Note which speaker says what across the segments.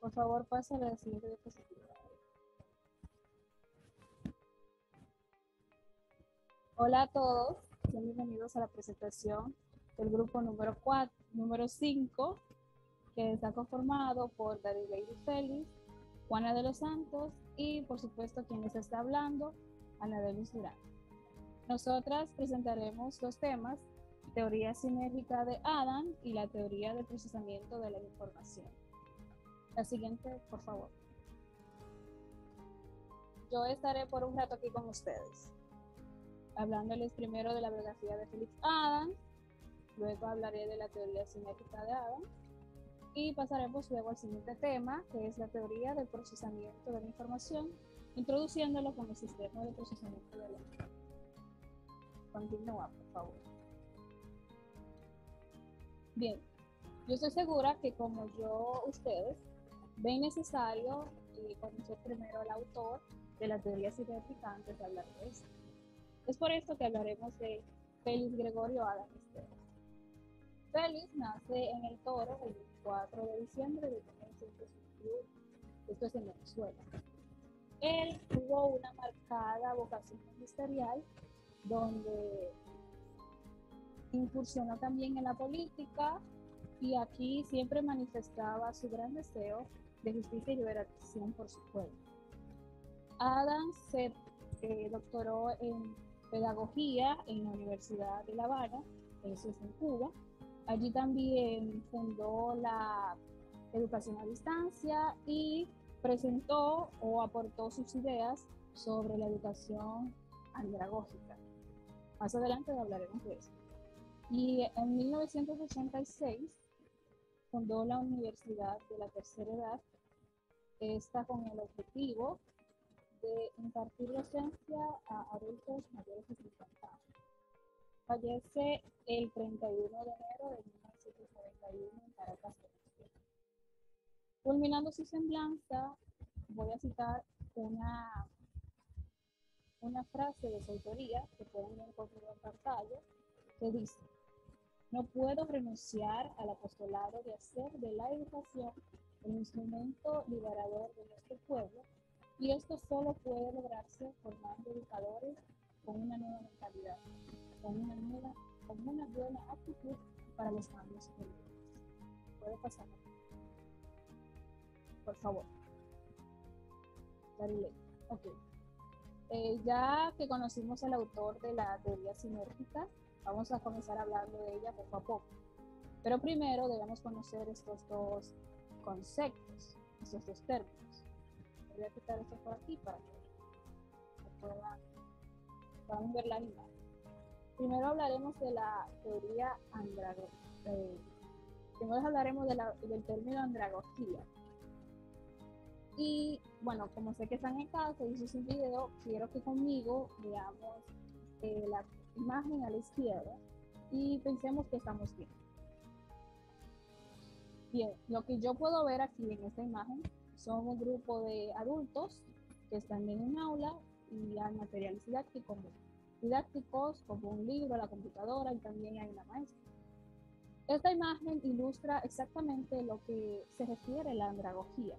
Speaker 1: Por favor, pase a la siguiente diapositiva. Hola a todos, bienvenidos a la presentación del grupo número 5, que está conformado por David Lady Félix, Juana de los Santos y, por supuesto, quien les está hablando, Ana de Luz Durán. Nosotras presentaremos los temas: teoría sinérgica de Adam y la teoría de procesamiento de la información. La siguiente, por favor. Yo estaré por un rato aquí con ustedes, hablándoles primero de la biografía de Felix Adam, luego hablaré de la teoría sinérgica de Adam y pasaremos luego al siguiente tema, que es la teoría del procesamiento de la información, introduciéndolo con el sistema de procesamiento de la información. Continúa, por favor. Bien, yo estoy segura que como yo, ustedes ven necesario conocer primero al autor de la teoría sinérgica antes de hablar de esto. Es por esto que hablaremos de Félix Gregorio Adam Esteban. Félix nace en El Toro el 24 de diciembre de 1961. Esto es en Venezuela. Él tuvo una marcada vocación ministerial, donde incursionó también en la política y aquí siempre manifestaba su gran deseo de justicia y liberación por su pueblo. Adam se doctoró en pedagogía en la Universidad de La Habana, eso es en Cuba. Allí también fundó la educación a distancia y presentó o aportó sus ideas sobre la educación andragógica. Más adelante hablaremos de eso. Y en 1986 fundó la Universidad de la Tercera Edad, esta con el objetivo de impartir docencia a adultos mayores de 50 años. Fallece el 31 de enero de 1991 en Caracas, Venezuela. Culminando su semblanza, voy a citar una frase de su autoría que pueden encontrar en pantalla, que dice: no puedo renunciar al apostolado de hacer de la educación el instrumento liberador de nuestro pueblo, y esto solo puede lograrse formando educadores con una nueva mentalidad, con una buena actitud para los cambios políticos. ¿Puede pasar? Por favor. Darile. Ok. Ya que conocimos al autor de la teoría sinérgica, vamos a comenzar hablando de ella poco a poco. Pero primero debemos conocer estos dos conceptos, estos dos términos. Voy a quitar esto por aquí para que puedan ver la imagen. Primero hablaremos de la teoría andragógica. Primero hablaremos del término andragogía. Y bueno, como sé que están en casa y hice un video, quiero que conmigo veamos la imagen a la izquierda y pensemos que estamos bien. Bien, lo que yo puedo ver aquí en esta imagen son un grupo de adultos que están en un aula y hay materiales didácticos como un libro, la computadora, y también hay una maestra. Esta imagen ilustra exactamente lo que se refiere a la andragogía,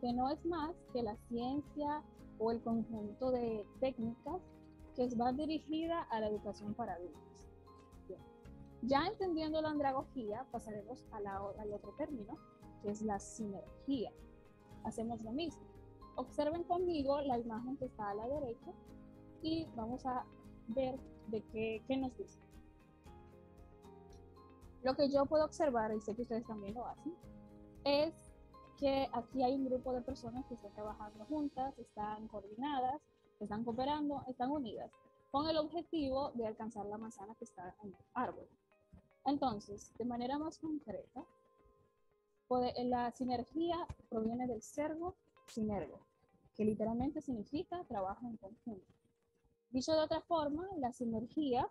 Speaker 1: que no es más que la ciencia o el conjunto de técnicas que va dirigida a la educación para adultos. Bien. Ya entendiendo la andragogía, pasaremos al otro término, que es la sinergia. Hacemos lo mismo. Observen conmigo la imagen que está a la derecha y vamos a ver de qué nos dice. Lo que yo puedo observar, y sé que ustedes también lo hacen, es que aquí hay un grupo de personas que están trabajando juntas, están coordinadas, están cooperando, están unidas, con el objetivo de alcanzar la manzana que está en el árbol. Entonces, de manera más concreta, la sinergia proviene del serbo sinergo, que literalmente significa trabajo en conjunto. Dicho de otra forma, la sinergia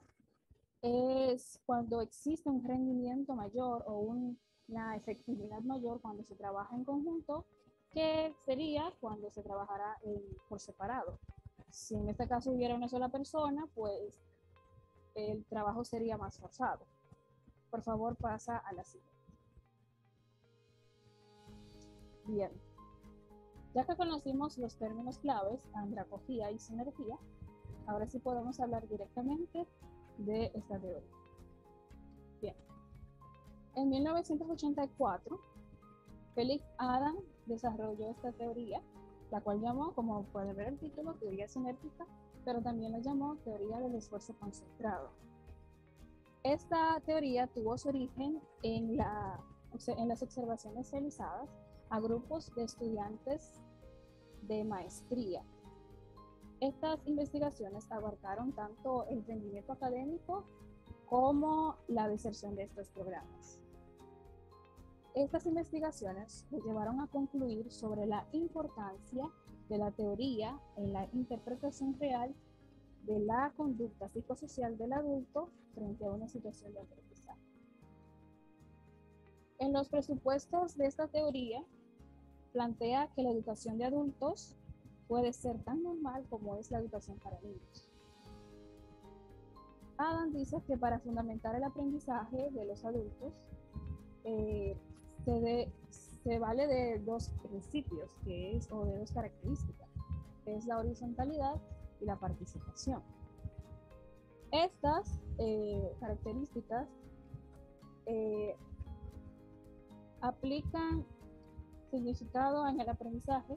Speaker 1: es cuando existe un rendimiento mayor o una efectividad mayor cuando se trabaja en conjunto, que sería cuando se trabajara por separado. Si en este caso hubiera una sola persona, pues el trabajo sería más forzado. Por favor, pasa a la siguiente. Bien, ya que conocimos los términos claves, andragogía y sinergia, ahora sí podemos hablar directamente de esta teoría. Bien, en 1984, Felix Adam desarrolló esta teoría, la cual llamó, como pueden ver el título, teoría sinérgica, pero también la llamó teoría del esfuerzo concentrado. Esta teoría tuvo su origen en las observaciones realizadas a grupos de estudiantes de maestría. Estas investigaciones abarcaron tanto el rendimiento académico como la deserción de estos programas. Estas investigaciones nos llevaron a concluir sobre la importancia de la teoría en la interpretación real de la conducta psicosocial del adulto frente a una situación de aprendizaje. En los presupuestos de esta teoría, plantea que la educación de adultos puede ser tan normal como es la educación para niños. Adam dice que para fundamentar el aprendizaje de los adultos, se vale de dos principios, o de dos características, que es la horizontalidad y la participación. Estas características aplican significado en el aprendizaje,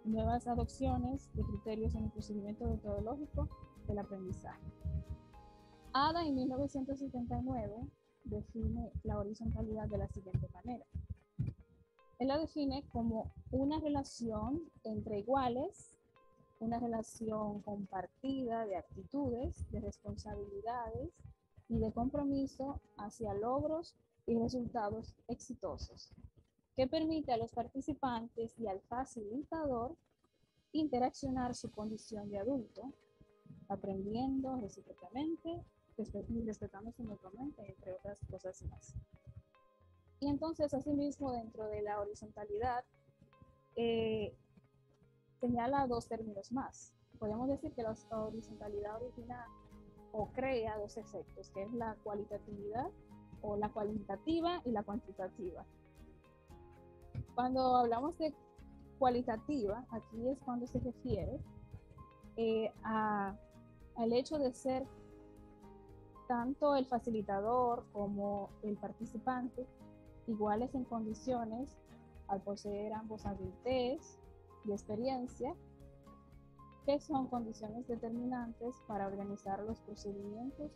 Speaker 1: nuevas adopciones de criterios en el procedimiento metodológico del aprendizaje. Ada en 1979 define la horizontalidad de la siguiente manera. Él la define como una relación entre iguales, una relación compartida de actitudes, de responsabilidades y de compromiso hacia logros y resultados exitosos, que permite a los participantes y al facilitador interaccionar su condición de adulto, aprendiendo recíprocamente y respetándose mutuamente, entre otras cosas más. Y entonces, asimismo, dentro de la horizontalidad, señala dos términos más. Podemos decir que la horizontalidad origina o crea dos efectos, que es la cualitatividad o la cualitativa y la cuantitativa. Cuando hablamos de cualitativa, aquí es cuando se refiere al hecho de ser tanto el facilitador como el participante iguales en condiciones al poseer ambos habilidades y experiencia, que son condiciones determinantes para organizar los procedimientos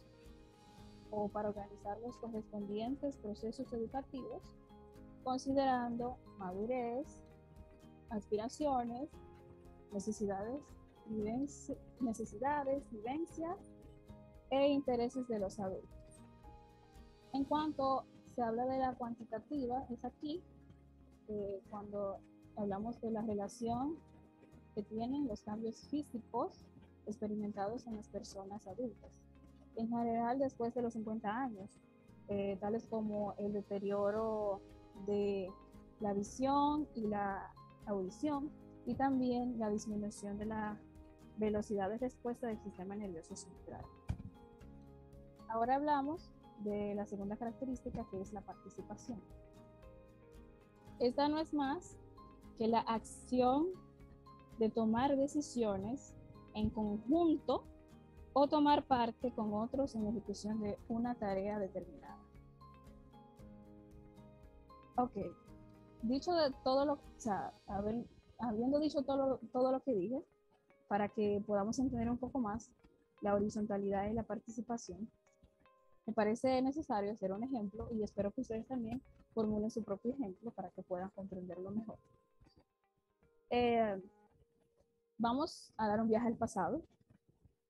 Speaker 1: o para organizar los correspondientes procesos educativos, considerando madurez, aspiraciones, necesidades, vivencias e intereses de los adultos. En cuanto se habla de la cuantitativa, es aquí cuando hablamos de la relación que tienen los cambios físicos experimentados en las personas adultas, en general después de los 50 años, tales como el deterioro de la visión y la audición, y también la disminución de la velocidad de respuesta del sistema nervioso central. Ahora hablamos de la segunda característica, que es la participación. Esta no es más que la acción de tomar decisiones en conjunto o tomar parte con otros en la ejecución de una tarea determinada. Ok, dicho de todo lo, habiendo dicho todo lo que dije, para que podamos entender un poco más la horizontalidad y la participación, me parece necesario hacer un ejemplo y espero que ustedes también formulen su propio ejemplo para que puedan comprenderlo mejor. Vamos a dar un viaje al pasado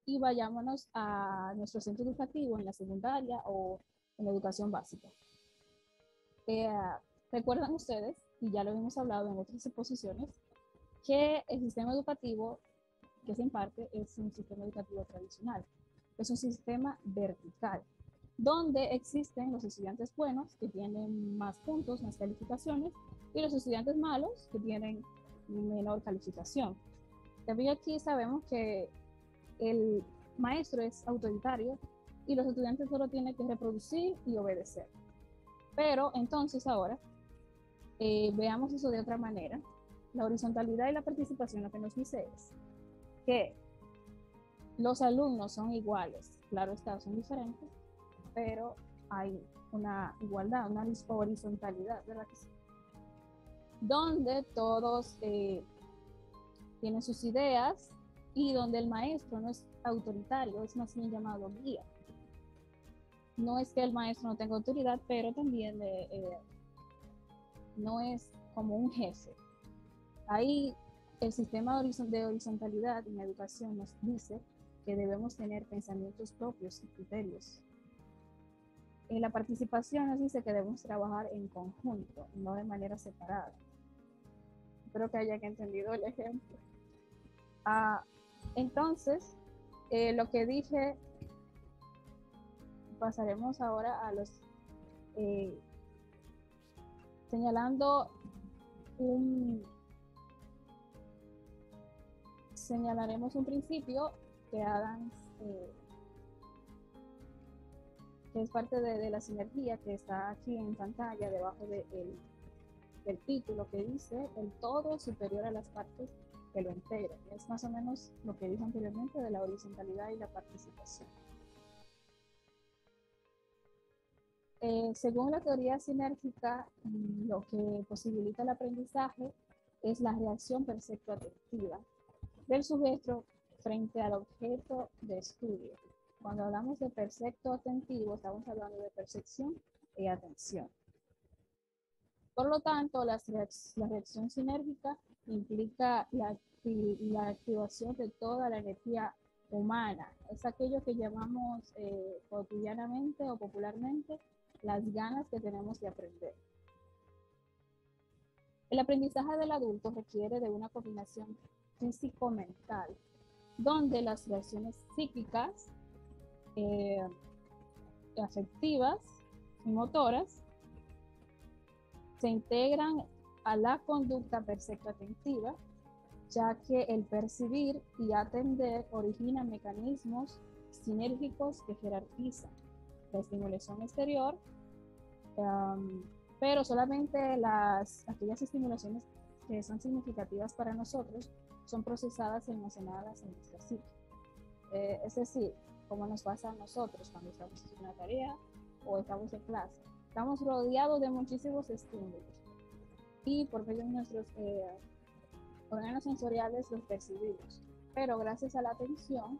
Speaker 1: y vayámonos a nuestro centro educativo en la secundaria o en la educación básica. Recuerdan ustedes, y ya lo hemos hablado en otras exposiciones, que el sistema educativo que se imparte es un sistema educativo tradicional. Es un sistema vertical, donde existen los estudiantes buenos, que tienen más puntos, más calificaciones, y los estudiantes malos, que tienen menor calificación. También aquí sabemos que el maestro es autoritario y los estudiantes solo tienen que reproducir y obedecer. Pero entonces ahora veamos eso de otra manera. La horizontalidad y la participación lo que nos dice es que los alumnos son iguales, claro está, son diferentes, pero hay una igualdad, una horizontalidad, ¿verdad que sí? Donde todos tienen sus ideas y donde el maestro no es autoritario, es más bien llamado guía. No es que el maestro no tenga autoridad, pero también no es como un jefe. Ahí el sistema de horizontalidad en la educación nos dice que debemos tener pensamientos propios y criterios. En la participación nos dice que debemos trabajar en conjunto, no de manera separada. Espero que hayan entendido el ejemplo. Entonces, lo que dije, pasaremos ahora a los señalando señalaremos un principio que Adams que es parte de la sinergia que está aquí en pantalla debajo del título, que dice el todo superior a las partes que lo integran. Es más o menos lo que dije anteriormente de la horizontalidad y la participación. Según la teoría sinérgica, lo que posibilita el aprendizaje es la reacción percepto-atentiva del sujeto frente al objeto de estudio. Cuando hablamos de percepto atentivo, estamos hablando de percepción y atención. Por lo tanto, la reacción sinérgica implica la activación de toda la energía humana. Es aquello que llamamos cotidianamente o popularmente las ganas que tenemos de aprender. El aprendizaje del adulto requiere de una combinación físico-mental, donde las reacciones psíquicas, afectivas y motoras se integran a la conducta percepto-atentiva, ya que el percibir y atender origina mecanismos sinérgicos que jerarquizan la estimulación exterior, pero solamente aquellas estimulaciones que son significativas para nosotros son procesadas y almacenadas en nuestra psique. Es decir, como nos pasa a nosotros cuando estamos en una tarea o estamos en clase. Estamos rodeados de muchísimos estímulos y por medio de nuestros órganos sensoriales los percibimos. Pero gracias a la atención,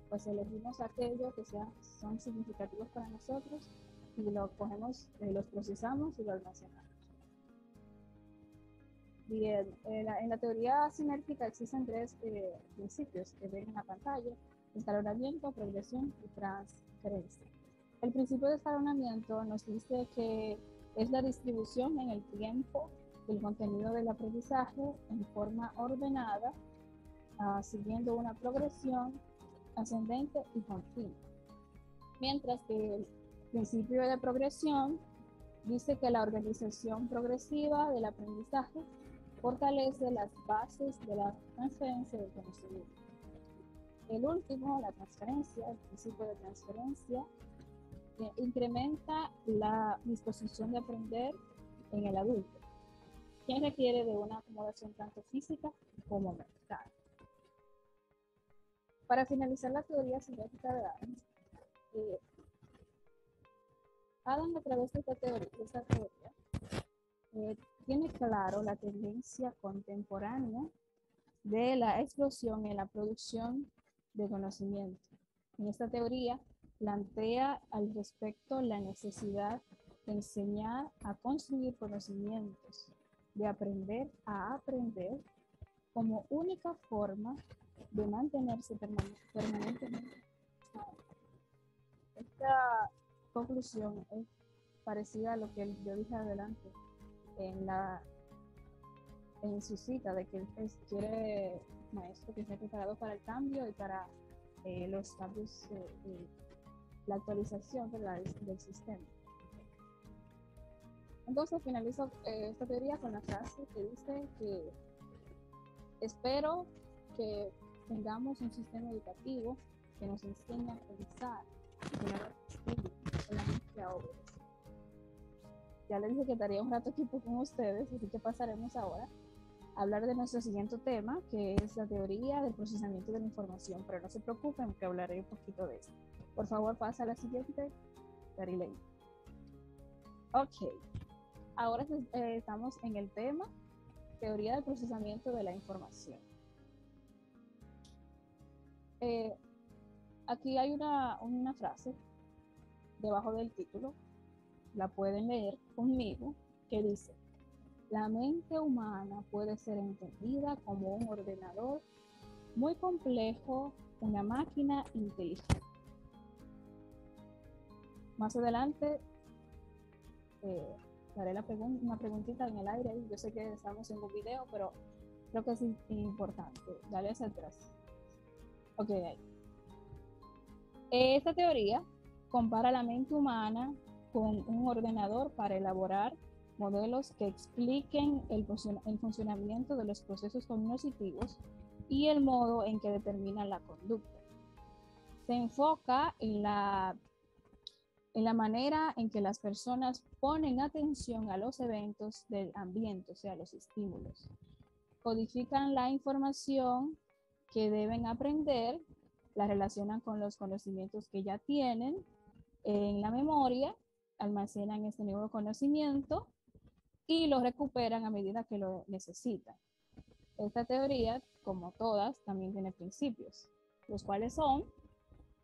Speaker 1: pues elegimos aquello que son significativos para nosotros y lo cogemos, los procesamos y lo almacenamos. Bien, en la teoría sinérgica existen tres principios que ven en la pantalla: escalonamiento, progresión y transferencia. El principio de escalonamiento nos dice que es la distribución en el tiempo del contenido del aprendizaje en forma ordenada, siguiendo una progresión ascendente y continua. Mientras que el principio de progresión dice que la organización progresiva del aprendizaje fortalece las bases de la transferencia del conocimiento. El último, la transferencia, el principio de transferencia, incrementa la disposición de aprender en el adulto, quien requiere de una acomodación tanto física como mental. Para finalizar la teoría sinérgica de Adams, Adams, a través de esta teoría tiene claro la tendencia contemporánea de la explosión en la producción de conocimiento. En esta teoría plantea al respecto la necesidad de enseñar a construir conocimientos, de aprender a aprender como única forma de mantenerse permanentemente. Esta conclusión es parecida a lo que yo dije adelante en su cita, de que él quiere maestro que esté preparado para el cambio y para los cambios, la actualización del sistema. Entonces finalizo esta teoría con la frase que dice que espero que tengamos un sistema educativo que nos enseñe a pensar, que no solamente a obedecer. ya les dije que estaría un rato aquí con ustedes, así que pasaremos ahora a hablar de nuestro siguiente tema, que es la teoría del procesamiento de la información, pero no se preocupen que hablaré un poquito de esto. Por favor, pasa a la siguiente, Darilei. Ok, ahora estamos en el tema teoría del procesamiento de la información. Aquí hay una frase debajo del título, la pueden leer conmigo, que dice: la mente humana puede ser entendida como un ordenador muy complejo, una máquina inteligente. Más adelante daré una preguntita en el aire. Yo sé que estamos en un video, pero creo que es importante. Dale hacia atrás. Ok, ahí. Esta teoría compara la mente humana con un ordenador para elaborar modelos que expliquen el funcionamiento de los procesos cognitivos y el modo en que determinan la conducta. Se enfoca en la manera en que las personas ponen atención a los eventos del ambiente, o sea, los estímulos. Codifican la información que deben aprender, la relacionan con los conocimientos que ya tienen en la memoria, almacenan este nuevo conocimiento y lo recuperan a medida que lo necesitan. Esta teoría, como todas, también tiene principios, los cuales son: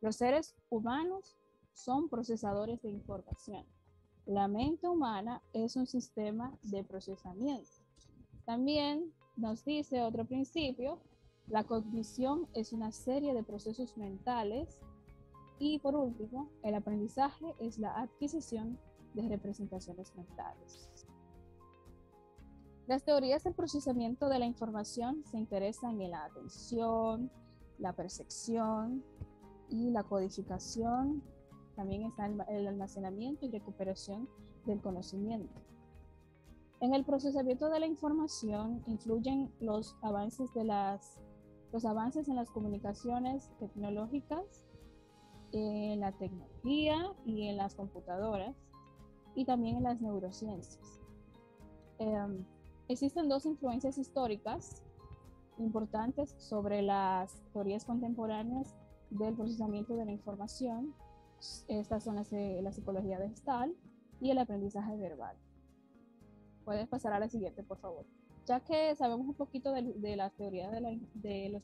Speaker 1: los seres humanos son procesadores de información. La mente humana es un sistema de procesamiento. También nos dice otro principio: la cognición es una serie de procesos mentales. Y por último, el aprendizaje es la adquisición de representaciones mentales. Las teorías del procesamiento de la información se interesan en la atención, la percepción y la codificación. También está el almacenamiento y recuperación del conocimiento. En el procesamiento de la información influyen los avances en las comunicaciones tecnológicas, en la tecnología y en las computadoras, y también en las neurociencias. Existen dos influencias históricas importantes sobre las teorías contemporáneas del procesamiento de la información. Estas son la psicología de Gestalt y el aprendizaje verbal. Puedes pasar a la siguiente, por favor. Ya que sabemos un poquito de la teoría del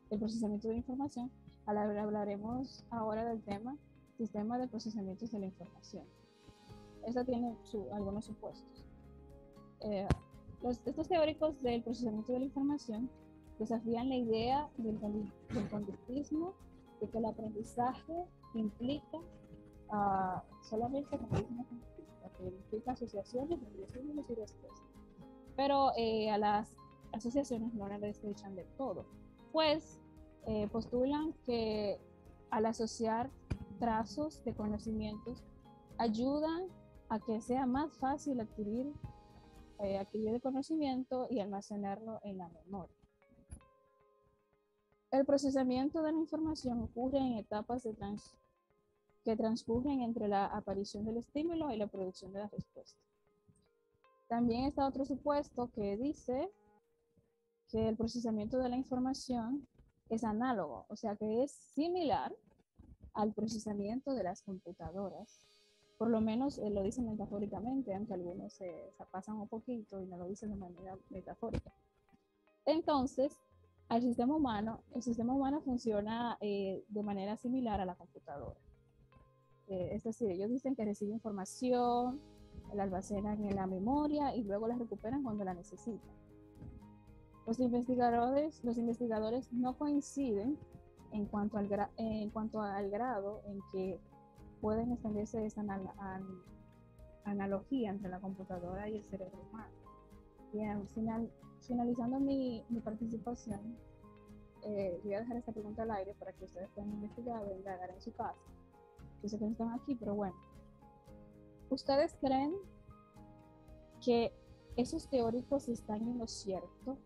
Speaker 1: procesamiento de la información, hablaremos ahora del tema sistema de procesamiento de la información. Esta tiene algunos supuestos. Estos teóricos del procesamiento de la información desafían la idea del conductismo, de que el aprendizaje implica solamente que implica asociaciones entre estímulos y respuestas. Pero a las asociaciones no las desechan del todo, pues postulan que al asociar trazos de conocimientos ayudan a que sea más fácil adquirir el conocimiento y almacenarlo en la memoria. El procesamiento de la información ocurre en etapas que transcurren entre la aparición del estímulo y la producción de la respuesta. También está otro supuesto que dice que el procesamiento de la información es análogo, o sea que es similar al procesamiento de las computadoras. Por lo menos lo dicen metafóricamente, aunque algunos se pasan un poquito y no lo dicen de manera metafórica. Entonces, el sistema humano funciona de manera similar a la computadora. Es decir, ellos dicen que recibe información, la almacenan en la memoria y luego la recuperan cuando la necesitan. Los investigadores no coinciden en cuanto al grado en que pueden extenderse esa analogía entre la computadora y el cerebro humano. Bien, finalizando mi participación, voy a dejar esta pregunta al aire para que ustedes puedan investigar o indagar en su casa. Yo sé que no están aquí, pero bueno. ¿Ustedes creen que esos teóricos están en lo cierto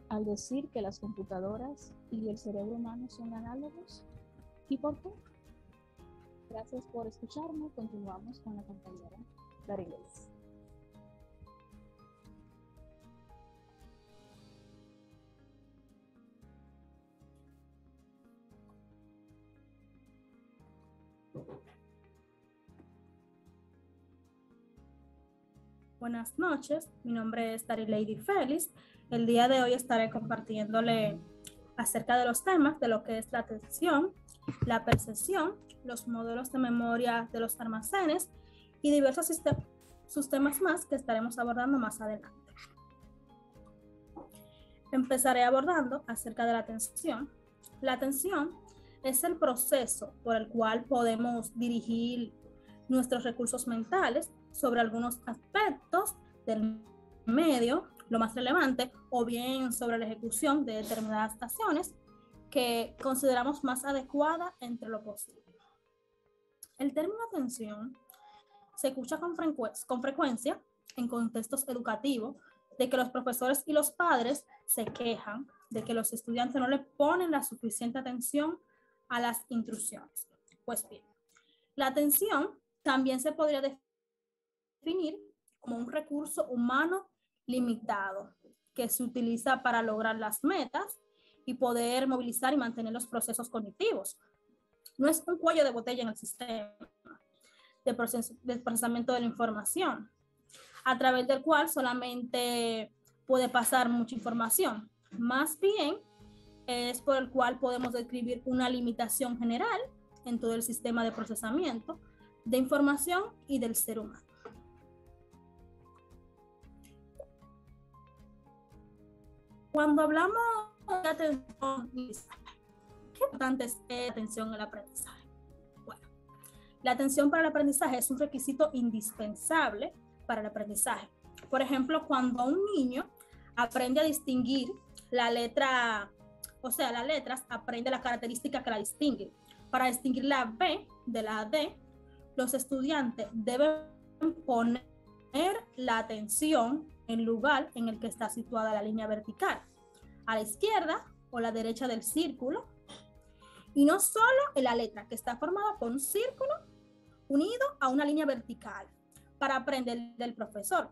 Speaker 1: al decir que las computadoras y el cerebro humano son análogos? ¿Y por qué? Gracias por escucharme. Continuamos con la compañera Darilei.
Speaker 2: Buenas noches, mi nombre es Lady Félix. El día de hoy estaré compartiéndole acerca de los temas de lo que es la atención, la percepción, los modelos de memoria de los almacenes y diversos sistemas más que estaremos abordando más adelante. Empezaré abordando acerca de la atención. La atención es el proceso por el cual podemos dirigir nuestros recursos mentales sobre algunos aspectos del medio, lo más relevante, o bien sobre la ejecución de determinadas acciones que consideramos más adecuada entre lo posible. El término atención se escucha con frecuencia en contextos educativos de que los profesores y los padres se quejan de que los estudiantes no le ponen la suficiente atención a las instrucciones. Pues bien, la atención también se podría definir como un recurso humano limitado que se utiliza para lograr las metas y poder movilizar y mantener los procesos cognitivos. No es un cuello de botella en el sistema de procesamiento de la información, a través del cual solamente puede pasar mucha información. Más bien, es por el cual podemos describir una limitación general en todo el sistema de procesamiento de información y del ser humano. Cuando hablamos de atención, ¿qué importante es la atención al aprendizaje? Bueno, la atención para el aprendizaje es un requisito indispensable para el aprendizaje. Por ejemplo, cuando un niño aprende a distinguir la letra, o sea, las letras, aprende la característica que la distingue. Para distinguir la B de la D, los estudiantes deben poner la atención en el lugar en el que está situada la línea vertical, a la izquierda o la derecha del círculo, y no solo en la letra, que está formada por un círculo unido a una línea vertical, para aprender del profesor.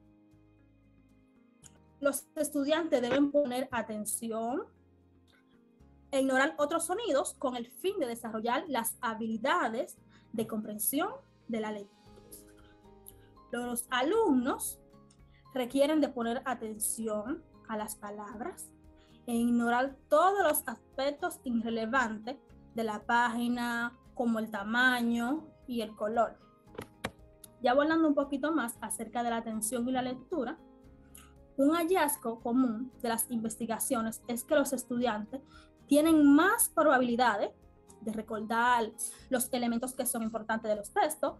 Speaker 2: Los estudiantes deben poner atención e ignorar otros sonidos con el fin de desarrollar las habilidades de comprensión de la lectura. Los alumnos requieren de poner atención a las palabras e ignorar todos los aspectos irrelevantes de la página, como el tamaño y el color. Ya hablando un poquito más acerca de la atención y la lectura, un hallazgo común de las investigaciones es que los estudiantes tienen más probabilidades de recordar los elementos que son importantes de los textos,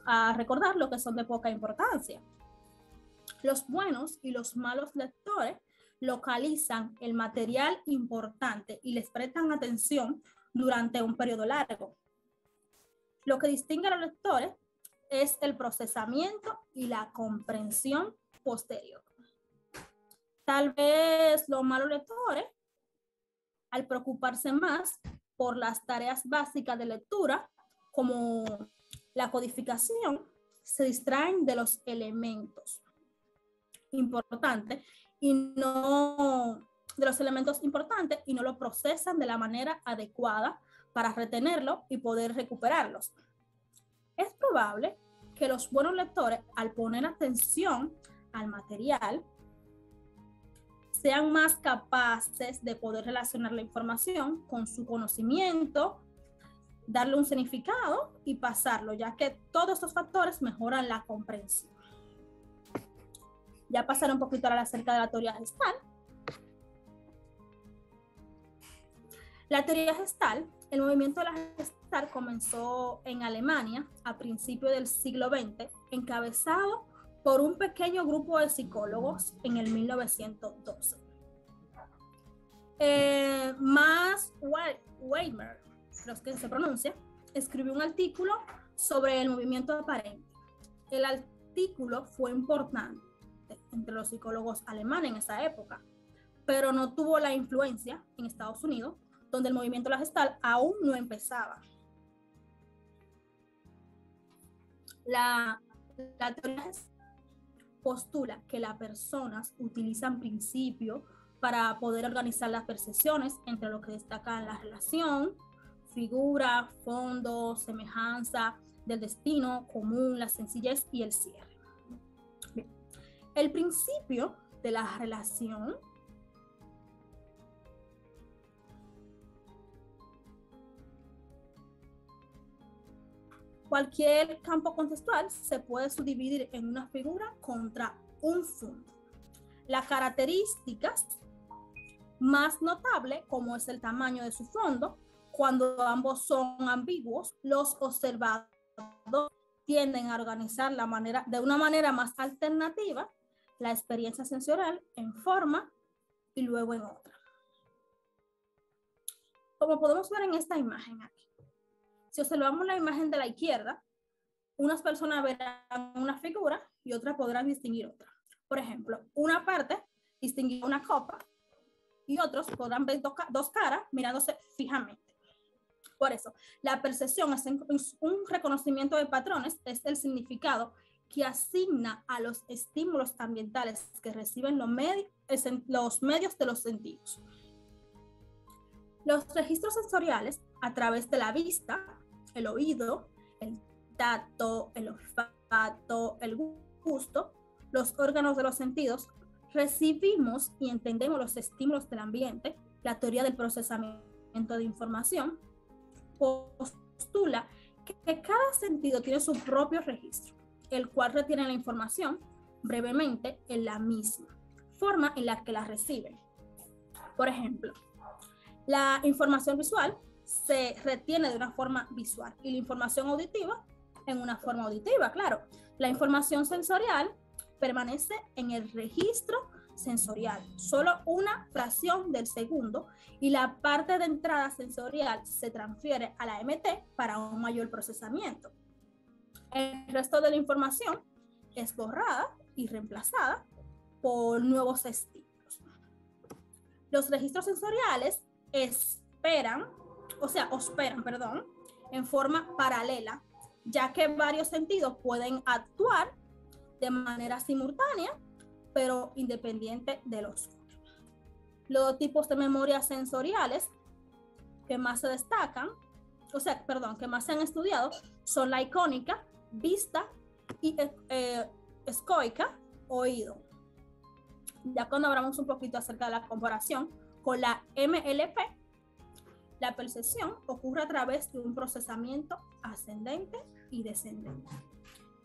Speaker 2: a recordar lo que son de poca importancia. Los buenos y los malos lectores localizan el material importante y les prestan atención durante un periodo largo. Lo que distingue a los lectores es el procesamiento y la comprensión posterior. Tal vez los malos lectores, al preocuparse más por las tareas básicas de lectura, como la codificación, se distraen de los elementos importantes y no de los elementos importantes y no lo procesan de la manera adecuada para retenerlo y poder recuperarlos. Es probable que los buenos lectores, al poner atención al material, sean más capaces de poder relacionar la información con su conocimiento, darle un significado y pasarlo, ya que todos estos factores mejoran la comprensión. Ya pasaré un poquito ahora acerca de la teoría Gestalt. La teoría Gestalt, el movimiento de la Gestalt comenzó en Alemania a principios del siglo XX, encabezado por un pequeño grupo de psicólogos en el 1912. Max Weber, creo que se pronuncia, escribió un artículo sobre el movimiento aparente. El artículo fue importante entre los psicólogos alemanes en esa época, pero no tuvo la influencia en Estados Unidos, donde el movimiento de la Gestalt aún no empezaba. La teoría postula que las personas utilizan principios para poder organizar las percepciones, entre lo que destacan la relación, figura, fondo, semejanza del destino común, la sencillez y el cierre. Bien. El principio de la relación cualquier campo contextual se puede subdividir en una figura contra un fondo. Las características más notables, como es el tamaño de su fondo, cuando ambos son ambiguos, los observadores tienden a organizar de una manera más alternativa la experiencia sensorial en forma y luego en otra. Como podemos ver en esta imagen aquí, si observamos la imagen de la izquierda, unas personas verán una figura y otras podrán distinguir otra. Por ejemplo, una parte distinguirá una copa y otros podrán ver dos caras mirándose fijamente. Por eso, la percepción es un reconocimiento de patrones, es el significado que asigna a los estímulos ambientales que reciben los medios de los sentidos. Los registros sensoriales a través de la vista, el oído, el tacto, el olfato, el gusto, los órganos de los sentidos, recibimos y entendemos los estímulos del ambiente. La teoría del procesamiento de información postula que cada sentido tiene su propio registro, el cual retiene la información brevemente en la misma forma en la que la reciben. Por ejemplo, la información visual se retiene de una forma visual y la información auditiva en una forma auditiva, claro. La información sensorial permanece en el registro sensorial, solo una fracción del segundo, y la parte de entrada sensorial se transfiere a la MT para un mayor procesamiento. El resto de la información es borrada y reemplazada por nuevos estímulos. Los registros sensoriales operan en forma paralela, ya que varios sentidos pueden actuar de manera simultánea, pero independiente de los otros. Los tipos de memorias sensoriales que más se destacan, que más se han estudiado, son la icónica, vista, y escoica, oído. Ya cuando hablamos un poquito acerca de la comparación con la MLP, la percepción ocurre a través de un procesamiento ascendente y descendente.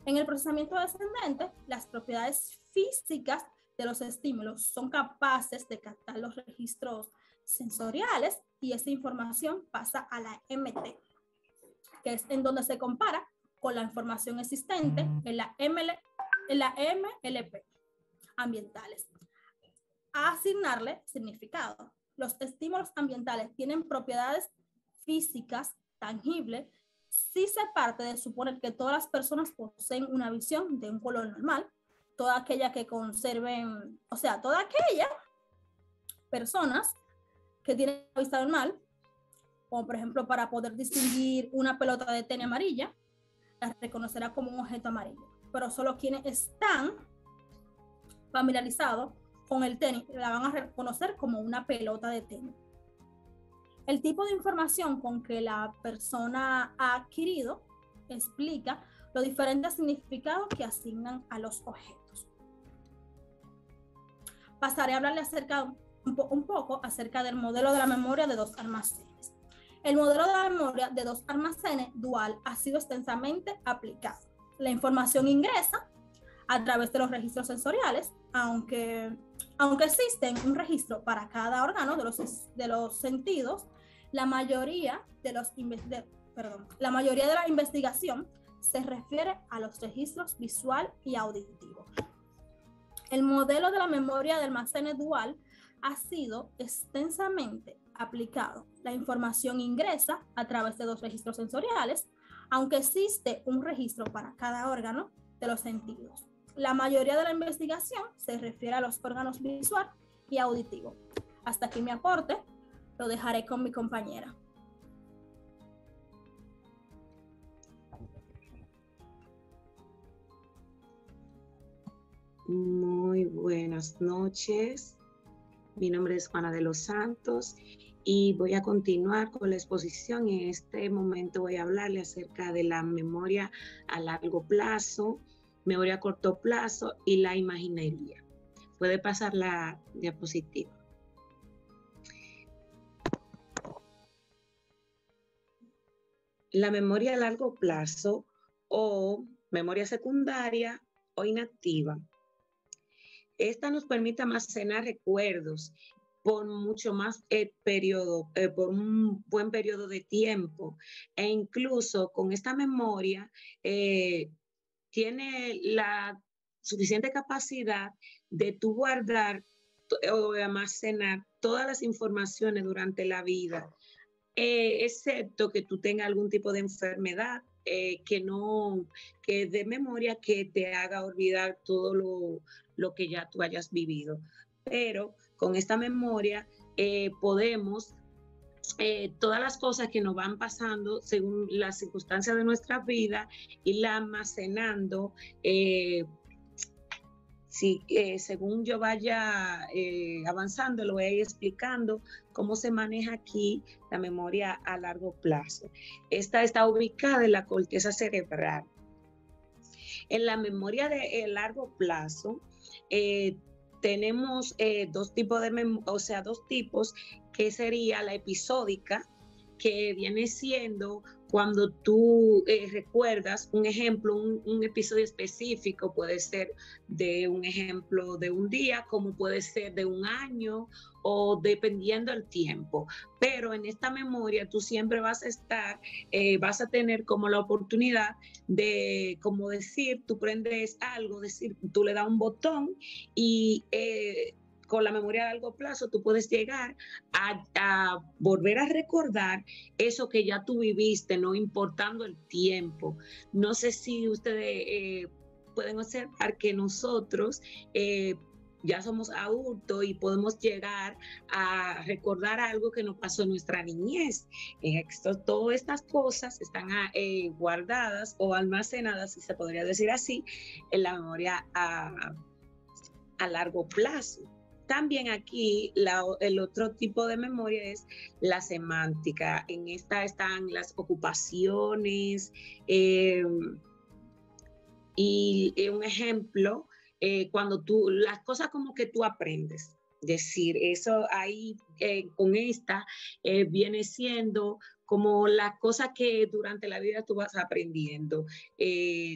Speaker 2: En el procesamiento descendente, las propiedades físicas de los estímulos son capaces de captar los registros sensoriales y esa información pasa a la MT, que es en donde se compara con la información existente en la MLP ambientales. A asignarle significado. Los estímulos ambientales tienen propiedades físicas tangibles si se parte de suponer que todas las personas poseen una visión de un color normal, todas aquellas personas que tienen una vista normal, como por ejemplo para poder distinguir una pelota de tenis amarilla, la reconocerá como un objeto amarillo, pero solo quienes están familiarizados con el tenis la van a reconocer como una pelota de tenis. El tipo de información con que la persona ha adquirido explica los diferentes significados que asignan a los objetos. Pasaré a hablarle un poco acerca del modelo de la memoria de dos almacenes. El modelo de la memoria de dos almacenes dual ha sido extensamente aplicado. La información ingresa a través de los registros sensoriales, aunque existen un registro para cada órgano de los sentidos, la mayoría de la investigación se refiere a los registros visual y auditivo. El modelo de la memoria de almacenes dual ha sido extensamente aplicado. La información ingresa a través de dos registros sensoriales, aunque existe un registro para cada órgano de los sentidos. La mayoría de la investigación se refiere a los órganos visual y auditivo. Hasta aquí mi aporte, lo dejaré con mi compañera.
Speaker 3: Muy buenas noches. Mi nombre es Juana de los Santos y voy a continuar con la exposición. En este momento voy a hablarle acerca de la memoria a largo plazo memoria a corto plazo y la imaginería. Puede pasar la diapositiva. La memoria a largo plazo o memoria secundaria o inactiva. Esta nos permite almacenar recuerdos por mucho más por un buen periodo de tiempo. E incluso con esta memoria tiene la suficiente capacidad de tú guardar o almacenar todas las informaciones durante la vida, excepto que tú tengas algún tipo de enfermedad que de memoria que te haga olvidar todo lo que ya tú hayas vivido. Pero con esta memoria podemos todas las cosas que nos van pasando según las circunstancias de nuestra vida, irla almacenando según yo vaya avanzando, lo voy a ir explicando cómo se maneja aquí la memoria a largo plazo. Esta está ubicada en la corteza cerebral. En la memoria de largo plazo tenemos dos tipos, que sería la episódica, que viene siendo cuando tú recuerdas un ejemplo, un episodio específico, puede ser de un ejemplo de un día, como puede ser de un año o dependiendo del tiempo. Pero en esta memoria tú siempre vas a tener como la oportunidad de, como decir, tú prendes algo, decir, tú le das un botón y con la memoria a largo plazo tú puedes llegar a volver a recordar eso que ya tú viviste, no importando el tiempo. No sé si ustedes pueden observar que nosotros ya somos adultos y podemos llegar a recordar algo que nos pasó en nuestra niñez. Todas estas cosas están guardadas o almacenadas, si se podría decir así, en la memoria a largo plazo. También aquí el otro tipo de memoria es la semántica. En esta están las ocupaciones y un ejemplo, cuando las cosas como que tú aprendes. Decir, eso ahí con esta viene siendo como las cosas que durante la vida tú vas aprendiendo,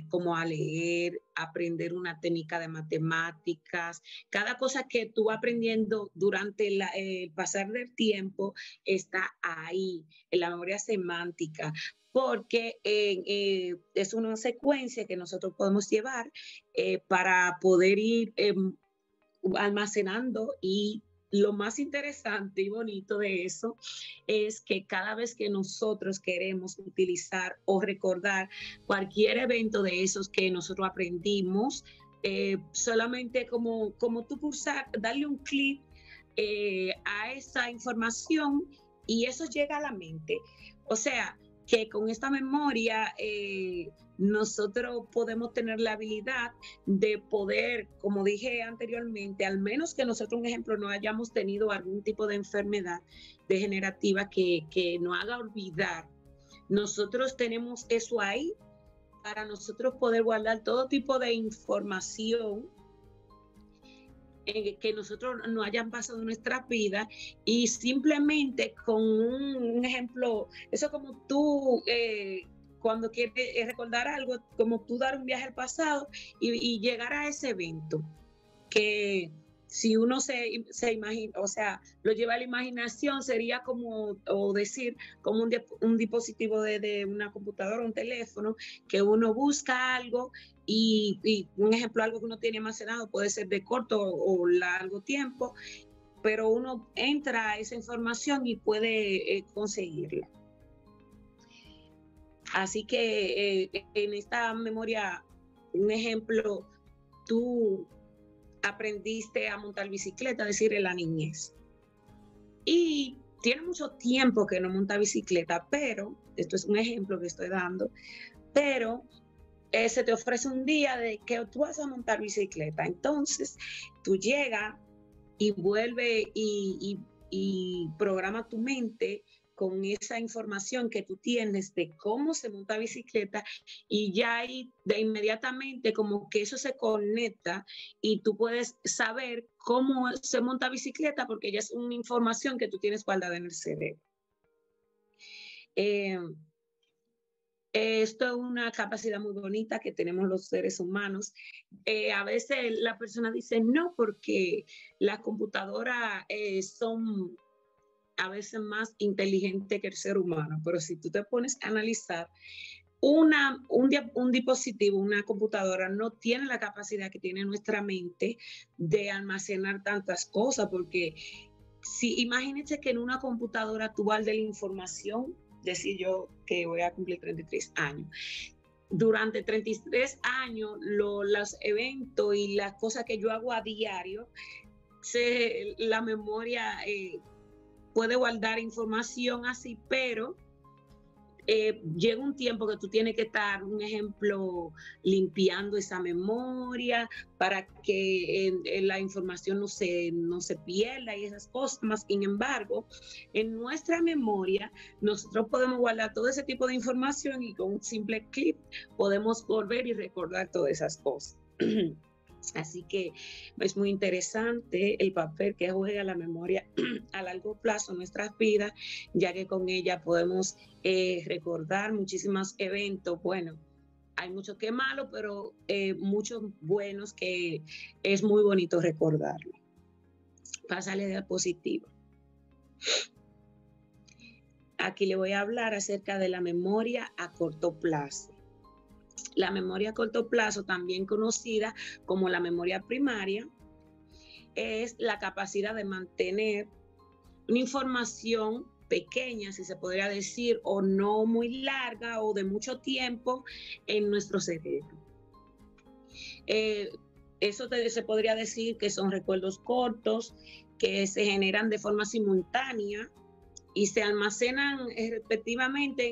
Speaker 3: como a leer, aprender una técnica de matemáticas, cada cosa que tú vas aprendiendo durante el pasar del tiempo está ahí, en la memoria semántica, porque es una secuencia que nosotros podemos llevar para poder ir almacenando. Y lo más interesante y bonito de eso es que cada vez que nosotros queremos utilizar o recordar cualquier evento de esos que nosotros aprendimos, solamente como tú pulsar, darle un clic a esa información y eso llega a la mente. O sea, que con esta memoria nosotros podemos tener la habilidad de poder, como dije anteriormente, al menos que nosotros, un ejemplo, no hayamos tenido algún tipo de enfermedad degenerativa que nos haga olvidar, nosotros tenemos eso ahí para nosotros poder guardar todo tipo de información que nosotros no hayan pasado en nuestra vida, y simplemente con un ejemplo, eso como tú cuando quieres recordar algo, como tú dar un viaje al pasado y llegar a ese evento, que si uno se imagina, o sea, lo lleva a la imaginación, sería como, o decir, como un dispositivo de una computadora, un teléfono, que uno busca algo y un ejemplo, algo que uno tiene almacenado, puede ser de corto o largo tiempo, pero uno entra a esa información y puede conseguirla. Así que en esta memoria, un ejemplo, tú aprendiste a montar bicicleta, es decir, en la niñez. Y tiene mucho tiempo que no monta bicicleta, pero, esto es un ejemplo que estoy dando, pero se te ofrece un día de que tú vas a montar bicicleta. Entonces, tú llegas y vuelve y programa tu mente con esa información que tú tienes de cómo se monta bicicleta, y ya ahí de inmediatamente como que eso se conecta y tú puedes saber cómo se monta bicicleta porque ya es una información que tú tienes guardada en el cerebro. Esto es una capacidad muy bonita que tenemos los seres humanos. A veces la persona dice no, porque las computadoras son a veces más inteligentes que el ser humano, pero si tú te pones a analizar, un dispositivo, una computadora, no tiene la capacidad que tiene nuestra mente de almacenar tantas cosas, porque si imagínense que en una computadora tú guardes la información, decir yo que voy a cumplir 33 años. Durante 33 años, los eventos y las cosas que yo hago a diario, la memoria puede guardar información así, pero llega un tiempo que tú tienes que estar, un ejemplo, limpiando esa memoria para que la información no se pierda y esas cosas. Más sin embargo, en nuestra memoria nosotros podemos guardar todo ese tipo de información y con un simple clic podemos volver y recordar todas esas cosas. Así que es muy interesante el papel que juega la memoria a largo plazo en nuestras vidas, ya que con ella podemos recordar muchísimos eventos. Bueno, hay muchos que malos, pero muchos buenos que es muy bonito recordarlo. Pásale de positivo. Aquí le voy a hablar acerca de la memoria a corto plazo. La memoria a corto plazo, también conocida como la memoria primaria, es la capacidad de mantener una información pequeña, si se podría decir, o no muy larga o de mucho tiempo en nuestro cerebro. Eso se podría decir que son recuerdos cortos que se generan de forma simultánea y se almacenan respectivamente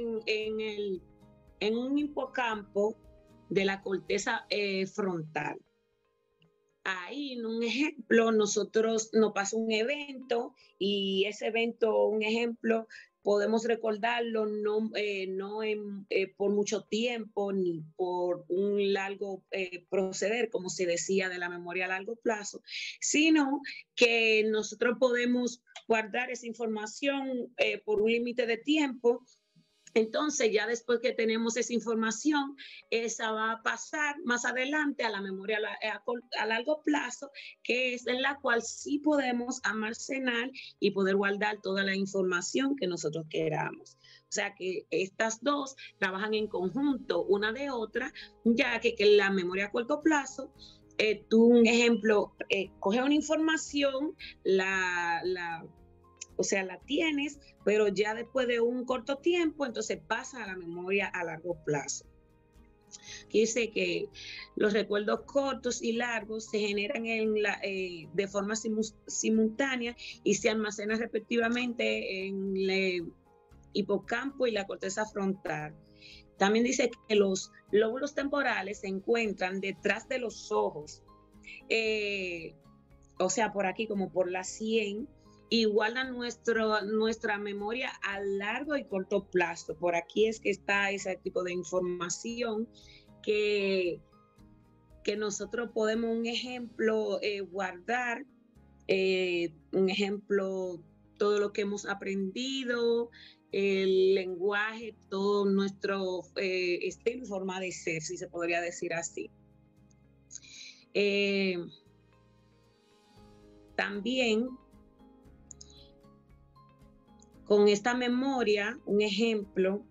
Speaker 3: en un hipocampo de la corteza frontal. Ahí, en un ejemplo, nosotros nos pasa un evento y ese evento, un ejemplo, podemos recordarlo no por mucho tiempo ni por un largo proceder, como se decía de la memoria a largo plazo, sino que nosotros podemos guardar esa información por un límite de tiempo. Entonces, ya después que tenemos esa información, esa va a pasar más adelante a la memoria a largo plazo, que es en la cual sí podemos almacenar y poder guardar toda la información que nosotros queramos. O sea que estas dos trabajan en conjunto una de otra, ya que la memoria a corto plazo, tú, un ejemplo, coge una información, o sea, la tienes, pero ya después de un corto tiempo, entonces pasa a la memoria a largo plazo. Aquí dice que los recuerdos cortos y largos se generan de forma simultánea y se almacenan respectivamente en el hipocampo y la corteza frontal. También dice que los lóbulos temporales se encuentran detrás de los ojos, o sea, por aquí como por la sien, y guardan nuestra memoria a largo y corto plazo. Por aquí es que está ese tipo de información que nosotros podemos, un ejemplo, guardar, un ejemplo, todo lo que hemos aprendido, el lenguaje, todo nuestro estilo y forma de ser, si se podría decir así. También con esta memoria, un ejemplo,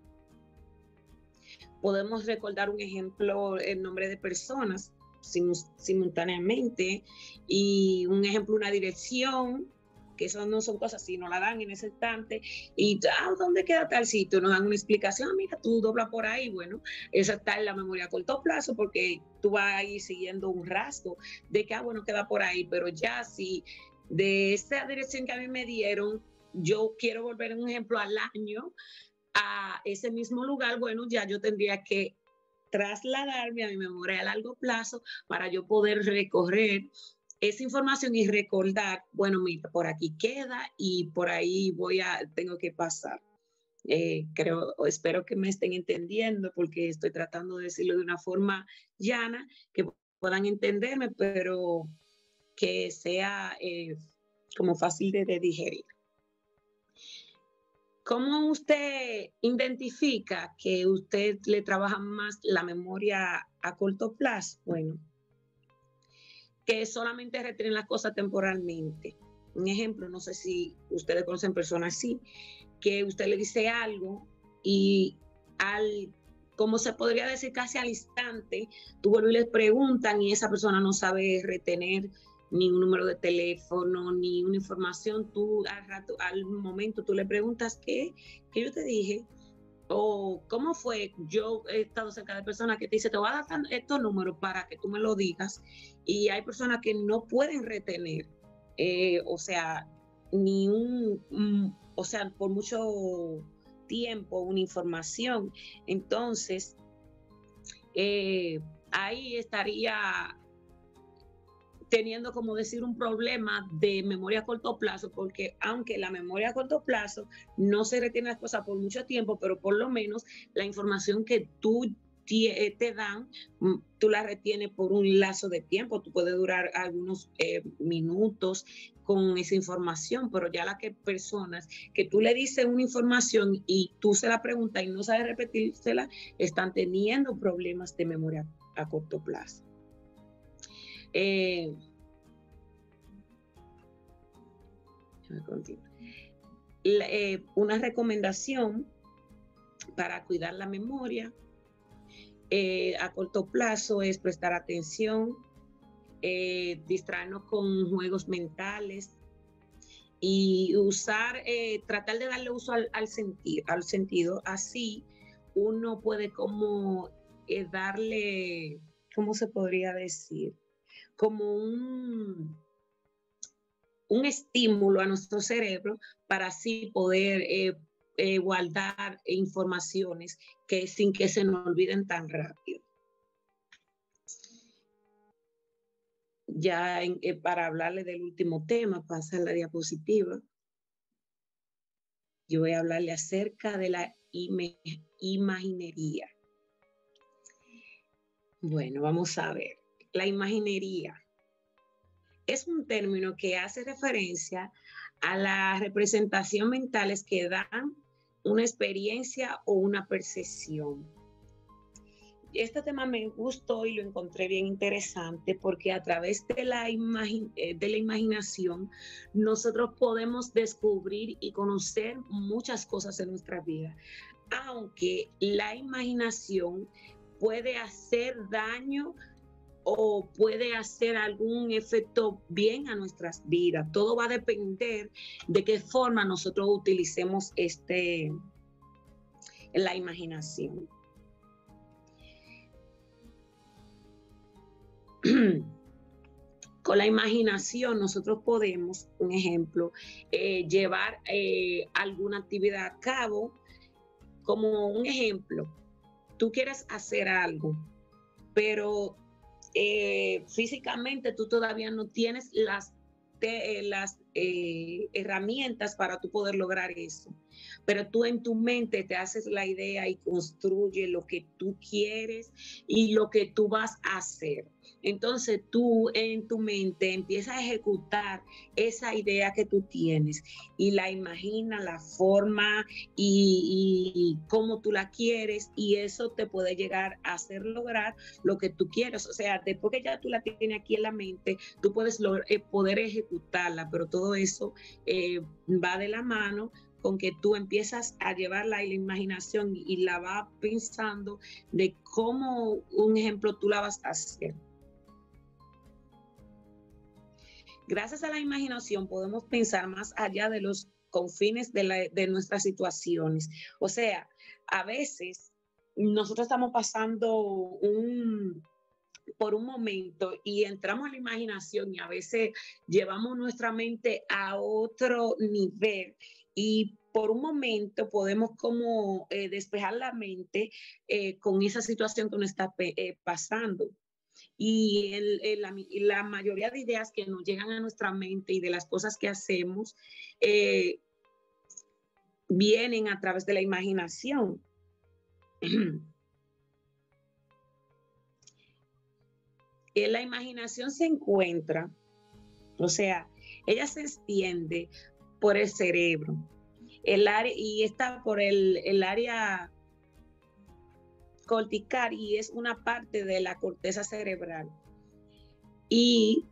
Speaker 3: podemos recordar un ejemplo, el nombre de personas simultáneamente, y un ejemplo, una dirección, que eso no son cosas, si nos la dan en ese instante, y ¿dónde queda tal sitio? Nos dan una explicación, mira, tú dobla por ahí, bueno, esa está en la memoria a corto plazo, porque tú vas ahí siguiendo un rastro de que, bueno, queda por ahí, pero ya si de esa dirección que a mí me dieron, yo quiero volver, un ejemplo, al año, a ese mismo lugar, bueno, ya yo tendría que trasladarme a mi memoria a largo plazo para yo poder recorrer esa información y recordar, bueno, mira, por aquí queda y por ahí tengo que pasar. Creo, o espero que me estén entendiendo porque estoy tratando de decirlo de una forma llana, que puedan entenderme, pero que sea como fácil de digerir. ¿Cómo usted identifica que usted le trabaja más la memoria a corto plazo? Bueno, que solamente retienen las cosas temporalmente. Un ejemplo, no sé si ustedes conocen personas así, que usted le dice algo y como se podría decir, casi al instante, tú vuelves y les preguntan y esa persona no sabe retener ni un número de teléfono, ni una información. Tú al momento, tú le preguntas qué yo te dije, o cómo fue. Yo he estado cerca de personas que te dicen, te voy a dar estos números para que tú me lo digas, y hay personas que no pueden retener, o sea, o sea, por mucho tiempo una información. Entonces, ahí estaría teniendo, como decir, un problema de memoria a corto plazo, porque aunque la memoria a corto plazo no se retiene las cosas por mucho tiempo, pero por lo menos la información que te dan, tú la retienes por un lazo de tiempo. Tú puedes durar algunos minutos con esa información, pero ya las personas que tú le dices una información y tú se la preguntas y no sabes repetírsela, están teniendo problemas de memoria a corto plazo. Una recomendación para cuidar la memoria a corto plazo es prestar atención, distraernos con juegos mentales y tratar de darle uso al sentido. Así uno puede como darle, ¿cómo se podría decir? Como un estímulo a nuestro cerebro para así poder guardar informaciones sin que se nos olviden tan rápido. Ya para hablarle del último tema, pasa la diapositiva. Yo voy a hablarle acerca de la imaginería. Bueno, vamos a ver. La imaginería es un término que hace referencia a la representación mentales que dan una experiencia o una percepción. Este tema me gustó y lo encontré bien interesante porque a través de la imaginación nosotros podemos descubrir y conocer muchas cosas en nuestra vida, aunque la imaginación puede hacer daño o puede hacer algún efecto bien a nuestras vidas. Todo va a depender de qué forma nosotros utilicemos la imaginación. Con la imaginación nosotros podemos, un ejemplo, llevar alguna actividad a cabo. Como un ejemplo, tú quieres hacer algo, pero físicamente tú todavía no tienes las herramientas para tú poder lograr eso, pero tú en tu mente te haces la idea y construye lo que tú quieres y lo que tú vas a hacer. Entonces tú en tu mente empiezas a ejecutar esa idea que tú tienes y la imaginas, la forma y cómo tú la quieres, y eso te puede llegar a hacer lograr lo que tú quieres. O sea, después que ya tú la tienes aquí en la mente, tú puedes poder ejecutarla, pero todo eso va de la mano con que tú empiezas a llevarla y la imaginación y la vas pensando de cómo, un ejemplo, tú la vas a hacer. Gracias a la imaginación podemos pensar más allá de los confines de nuestras situaciones. O sea, a veces nosotros estamos pasando por un momento y entramos a la imaginación y a veces llevamos nuestra mente a otro nivel y por un momento podemos como despejar la mente con esa situación que nos está pasando. Y la mayoría de ideas que nos llegan a nuestra mente y de las cosas que hacemos, vienen a través de la imaginación. La imaginación se encuentra, o sea, ella se extiende por el cerebro, el área, y está por el área cortical, y es una parte de la corteza cerebral. Y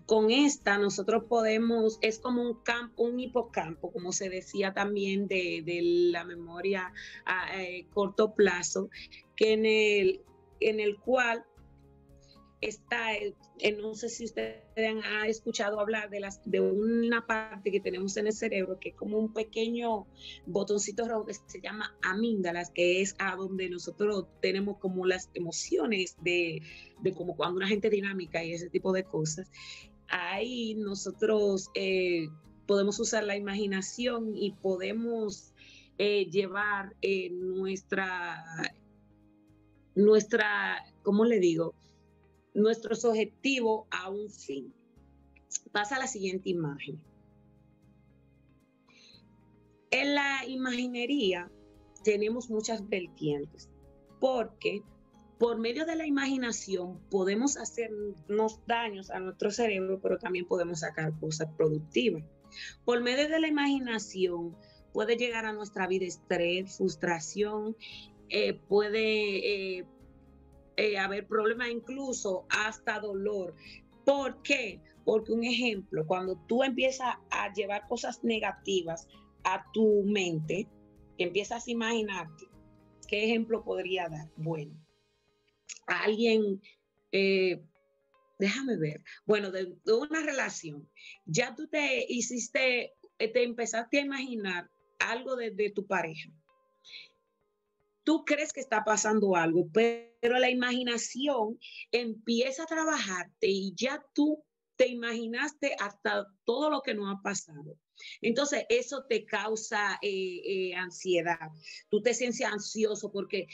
Speaker 3: con esta nosotros podemos, es como un campo, un hipocampo, como se decía también de la memoria a corto plazo, que en el cual está, no sé si ustedes han escuchado hablar de una parte que tenemos en el cerebro, que es como un pequeño botoncito rojo que se llama amígdalas, que es a donde nosotros tenemos como las emociones de como cuando una gente dinámica y ese tipo de cosas. Ahí nosotros podemos usar la imaginación y podemos llevar ¿cómo le digo? Nuestros objetivos a un fin. Pasa a la siguiente imagen. En la imaginería tenemos muchas vertientes, porque por medio de la imaginación podemos hacernos daños a nuestro cerebro, pero también podemos sacar cosas productivas. Por medio de la imaginación puede llegar a nuestra vida estrés, frustración, puede haber problemas, incluso hasta dolor. ¿Por qué? Porque un ejemplo, cuando tú empiezas a llevar cosas negativas a tu mente, empiezas a imaginarte, ¿qué ejemplo podría dar? Bueno, a alguien, déjame ver, bueno, de una relación, ya tú te empezaste a imaginar algo de tu pareja. Tú crees que está pasando algo, pero la imaginación empieza a trabajarte y ya tú te imaginaste hasta todo lo que no ha pasado. Entonces, eso te causa ansiedad. Tú te sientes ansioso porque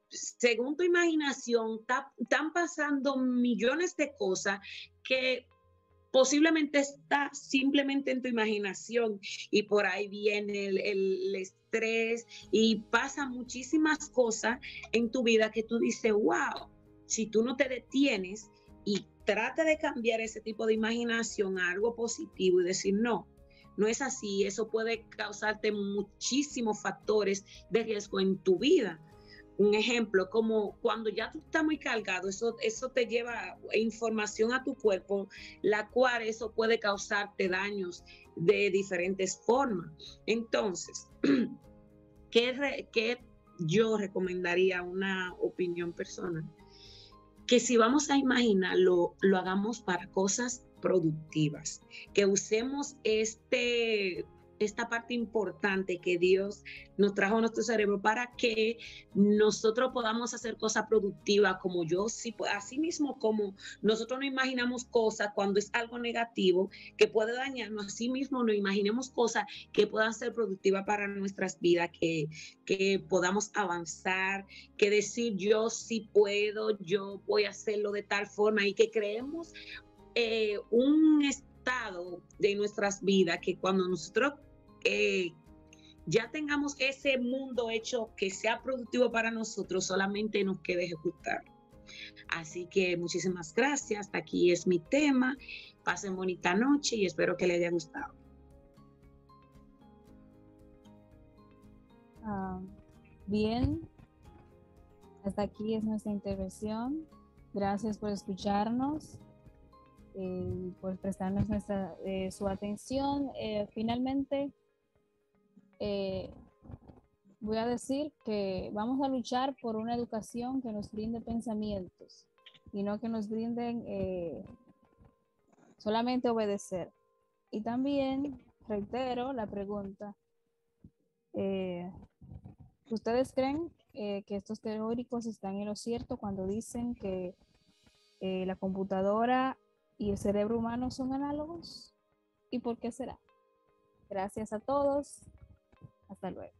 Speaker 3: según tu imaginación están pasando millones de cosas que posiblemente está simplemente en tu imaginación, y por ahí viene el estrés y pasa muchísimas cosas en tu vida que tú dices, wow, si tú no te detienes y trata de cambiar ese tipo de imaginación a algo positivo y decir, no, no es así, eso puede causarte muchísimos factores de riesgo en tu vida. Un ejemplo, como cuando ya tú estás muy cargado, eso te lleva información a tu cuerpo, la cual eso puede causarte daños de diferentes formas. Entonces, ¿qué yo recomendaría? Una opinión personal, que si vamos a imaginarlo, lo hagamos para cosas productivas, que usemos esta parte importante que Dios nos trajo a nuestro cerebro para que nosotros podamos hacer cosas productivas, como así mismo como nosotros no imaginamos cosas cuando es algo negativo que puede dañarnos, así mismo no imaginemos cosas que puedan ser productivas para nuestras vidas, que podamos avanzar, que decir yo sí puedo, yo voy a hacerlo de tal forma, y que creemos un estado de nuestras vidas que cuando nosotros ya tengamos ese mundo hecho que sea productivo para nosotros, solamente nos queda ejecutar. Así que muchísimas gracias. Hasta aquí es mi tema. Pasen bonita noche y espero que les haya gustado.
Speaker 1: Bien, hasta aquí es nuestra intervención. Gracias por escucharnos. Por prestarnos su atención. Finalmente, voy a decir que vamos a luchar por una educación que nos brinde pensamientos y no que nos brinden solamente obedecer. Y también reitero la pregunta, ¿ustedes creen que estos teóricos están en lo cierto cuando dicen que la computadora y el cerebro humano son análogos? ¿Y por qué será? Gracias a todos. Hasta luego.